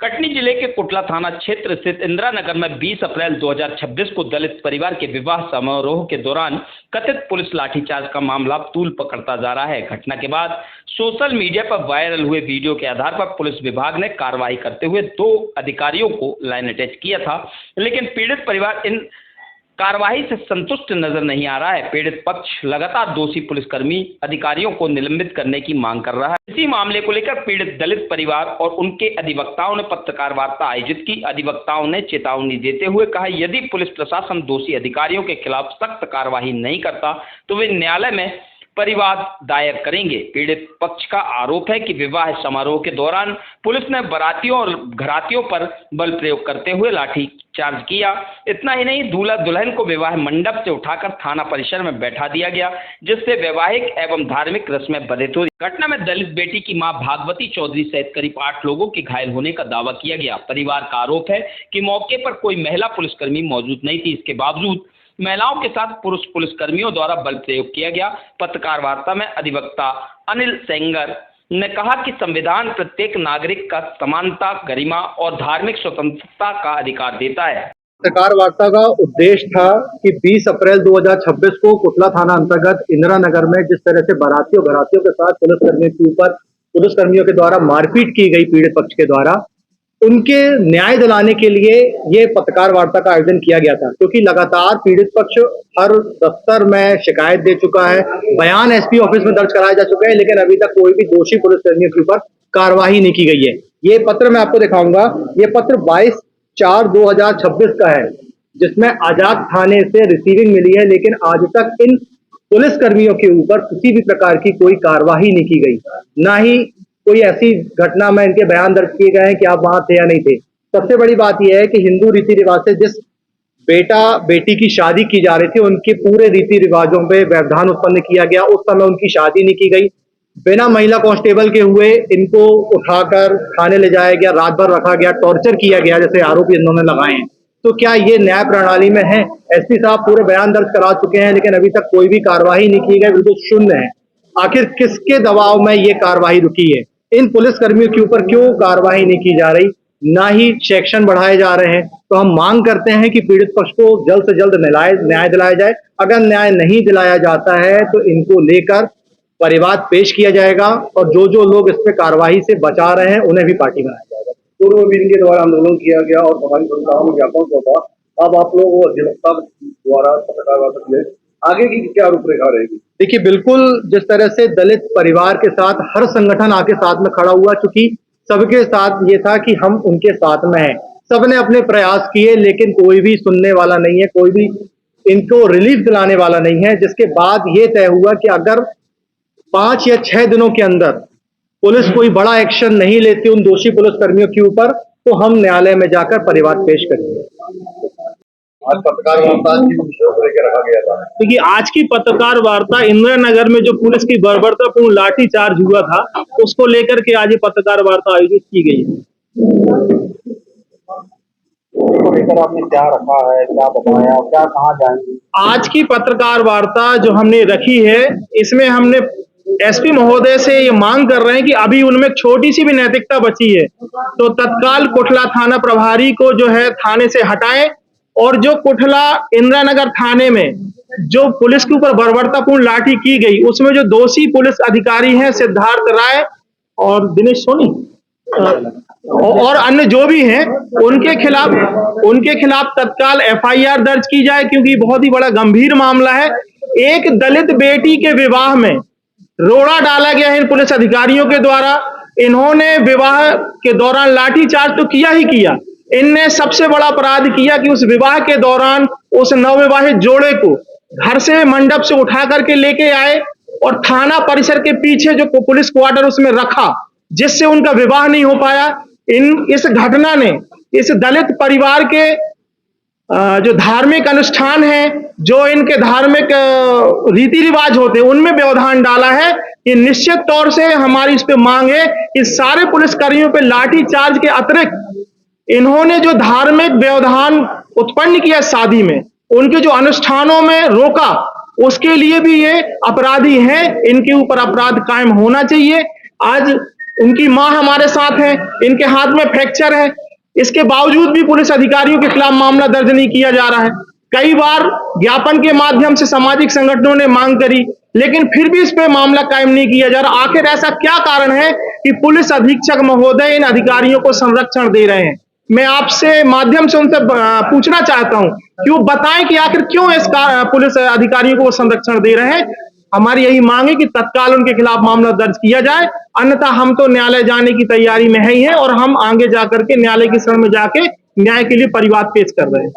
कटनी जिले के कुटला थाना क्षेत्र स्थित इंदिरा नगर में 20 अप्रैल 2026 को दलित परिवार के विवाह समारोह के दौरान कथित पुलिस लाठीचार्ज का मामला तूल पकड़ता जा रहा है। घटना के बाद सोशल मीडिया पर वायरल हुए वीडियो के आधार पर पुलिस विभाग ने कार्रवाई करते हुए 2 अधिकारियों को लाइन अटैच किया था, लेकिन पीड़ित परिवार इन कार्रवाई से संतुष्ट नजर नहीं आ रहा है। पीड़ित पक्ष लगातार दोषी पुलिसकर्मी अधिकारियों को निलंबित करने की मांग कर रहा है। इसी मामले को लेकर पीड़ित दलित परिवार और उनके अधिवक्ताओं ने पत्रकार वार्ता आयोजित की। अधिवक्ताओं ने चेतावनी देते हुए कहा, यदि पुलिस प्रशासन दोषी अधिकारियों के खिलाफ सख्त कार्रवाई नहीं करता तो वे न्यायालय में परिवाद दायर करेंगे। पीड़ित पक्ष का आरोप है कि विवाह समारोह के दौरान पुलिस ने बारातियों और घरातियों पर बल प्रयोग करते हुए लाठीचार्ज किया। इतना ही नहीं, दूल्हा दुल्हन को विवाह मंडप से उठाकर थाना परिसर में बैठा दिया गया, जिससे वैवाहिक एवं धार्मिक रस्में बाधित हुई। घटना में दलित बेटी की मां भागवती चौधरी सहित करीब 8 लोगों के घायल होने का दावा किया गया। परिवार का आरोप है कि मौके पर कोई महिला पुलिसकर्मी मौजूद नहीं थी। इसके बावजूद महिलाओं के साथ पुरुष पुलिसकर्मियों द्वारा बल प्रयोग किया गया। पत्रकार वार्ता में अधिवक्ता अनिल सेंगर ने कहा कि संविधान प्रत्येक नागरिक का समानता, गरिमा और धार्मिक स्वतंत्रता का अधिकार देता है। पत्रकार वार्ता का उद्देश्य था कि 20 अप्रैल 2026 को कुटला थाना अंतर्गत इंदिरा नगर में जिस तरह से बारातियों घरातियों के साथ पुलिसकर्मियों के द्वारा मारपीट की गई पीड़ित पक्ष के द्वारा, उनके न्याय दिलाने के लिए ये पत्रकार वार्ता का आयोजन किया गया था। क्योंकि लगातार पीड़ित पक्ष हर दफ्तर में शिकायत दे चुका है, बयान एसपी ऑफिस में दर्ज कराया जा चुका है, लेकिन अभी तक कोई भी दोषी पुलिसकर्मियों के ऊपर कार्रवाई नहीं की गई है। ये पत्र मैं आपको दिखाऊंगा। ये पत्र 22/4/2026 का है, जिसमें आजाद थाने से रिसीविंग मिली है, लेकिन आज तक इन पुलिसकर्मियों के ऊपर किसी भी प्रकार की कोई कार्रवाई नहीं की गई। ना ही कोई ऐसी घटना में इनके बयान दर्ज किए गए हैं कि आप वहां थे या नहीं थे। सबसे बड़ी बात यह है कि हिंदू रीति रिवाज से जिस बेटा बेटी की शादी की जा रही थी, उनके पूरे रीति रिवाजों पे व्यवधान उत्पन्न किया गया। उस समय उनकी शादी नहीं की गई। बिना महिला कांस्टेबल के हुए इनको उठाकर थाने ले जाया गया, रात भर रखा गया, टॉर्चर किया गया, जैसे आरोप इन्होंने लगाए हैं। तो क्या ये न्याय प्रणाली में है? एसपी साहब पूरे बयान दर्ज करा चुके हैं, लेकिन अभी तक कोई भी कार्रवाई नहीं की गई, बिल्कुल शून्य है। आखिर किसके दबाव में ये कार्रवाई रुकी है? इन पुलिसकर्मियों के ऊपर क्यों कार्रवाई नहीं की जा रही? ना ही सेक्शन बढ़ाए जा रहे हैं। तो हम मांग करते हैं कि पीड़ित पक्ष को जल्द से जल्द न्याय दिलाया जाए। अगर न्याय नहीं दिलाया जाता है तो इनको लेकर परिवाद पेश किया जाएगा, और जो लोग इस पे कार्रवाई से बचा रहे हैं उन्हें भी पार्टी बनाया जाएगा। पूर्व में इनके द्वारा आंदोलन किया गया और हमारी संस्थाओं में ज्ञापन सौंपा। अब आप लोग अधिवक्ता द्वारा पत्रकार वार्ता, आगे की क्या रूपरेखा रहेगी? देखिए, बिल्कुल जिस तरह से दलित परिवार के साथ हर संगठन आके साथ में खड़ा हुआ, चूंकि सबके साथ ये था कि हम उनके साथ में हैं। सबने अपने प्रयास किए, लेकिन कोई भी सुनने वाला नहीं है, कोई भी इनको रिलीफ दिलाने वाला नहीं है। जिसके बाद ये तय हुआ कि अगर 5 या 6 दिनों के अंदर पुलिस कोई बड़ा एक्शन नहीं लेती उन दोषी पुलिसकर्मियों के ऊपर, तो हम न्यायालय में जाकर परिवाद पेश करेंगे। आज पत्रकार वार्ता रखा गया था। देखिए, आज की पत्रकार वार्ता इंदिरा नगर में जो पुलिस की बर्बरतापूर्ण लाठीचार्ज हुआ था, उसको लेकर के आज ये पत्रकार वार्ता आयोजित की गई है। इसको लेकर आपने क्या रखा है, क्या बताया, क्या कहाँ जाएंगे? आज की पत्रकार वार्ता जो हमने रखी है, इसमें हमने एसपी महोदय से ये मांग कर रहे हैं कि अभी उनमें छोटी सी भी नैतिकता बची है तो तत्काल कुटला थाना प्रभारी को जो है थाने से हटाएं, और जो कुटला इंदिरा नगर थाने में जो पुलिस के ऊपर बर्बरतापूर्ण लाठी की गई, उसमें जो दोषी पुलिस अधिकारी हैं सिद्धार्थ राय और दिनेश सोनी और अन्य जो भी हैं, उनके खिलाफ तत्काल एफआईआर दर्ज की जाए, क्योंकि बहुत ही बड़ा गंभीर मामला है। एक दलित बेटी के विवाह में रोड़ा डाला गया है इन पुलिस अधिकारियों के द्वारा। इन्होंने विवाह के दौरान लाठीचार्ज तो किया ही किया, इनने सबसे बड़ा अपराध किया कि उस विवाह के दौरान उस नवविवाहित जोड़े को घर से मंडप से उठा करके लेके आए और थाना परिसर के पीछे जो पुलिस क्वार्टर उसमें रखा, जिससे उनका विवाह नहीं हो पाया। इस घटना ने इस दलित परिवार के जो धार्मिक अनुष्ठान है, जो इनके धार्मिक रीति रिवाज होते हैं, उनमें व्यवधान डाला है। ये निश्चित तौर से हमारी इस पे मांग है कि सारे पुलिसकर्मियों पे लाठीचार्ज के अतिरिक्त इन्होंने जो धार्मिक व्यवधान उत्पन्न किया शादी में, उनके जो अनुष्ठानों में रोका, उसके लिए भी ये अपराधी हैं। इनके ऊपर अपराध कायम होना चाहिए। आज उनकी मां हमारे साथ है, इनके हाथ में फ्रैक्चर है। इसके बावजूद भी पुलिस अधिकारियों के खिलाफ मामला दर्ज नहीं किया जा रहा है। कई बार ज्ञापन के माध्यम से सामाजिक संगठनों ने मांग करी, लेकिन फिर भी इस पे मामला कायम नहीं किया जा रहा। आखिर ऐसा क्या कारण है कि पुलिस अधीक्षक महोदय इन अधिकारियों को संरक्षण दे रहे हैं? मैं आपसे माध्यम से उनसे पूछना चाहता हूं कि वो बताएं कि आखिर क्यों इस पुलिस अधिकारियों को वो संरक्षण दे रहे हैं। हमारी यही मांग है कि तत्काल उनके खिलाफ मामला दर्ज किया जाए, अन्यथा हम तो न्यायालय जाने की तैयारी में ही हैं और हम आगे जाकर के न्यायालय की शरण में जाके न्याय के लिए परिवाद पेश कर रहे हैं।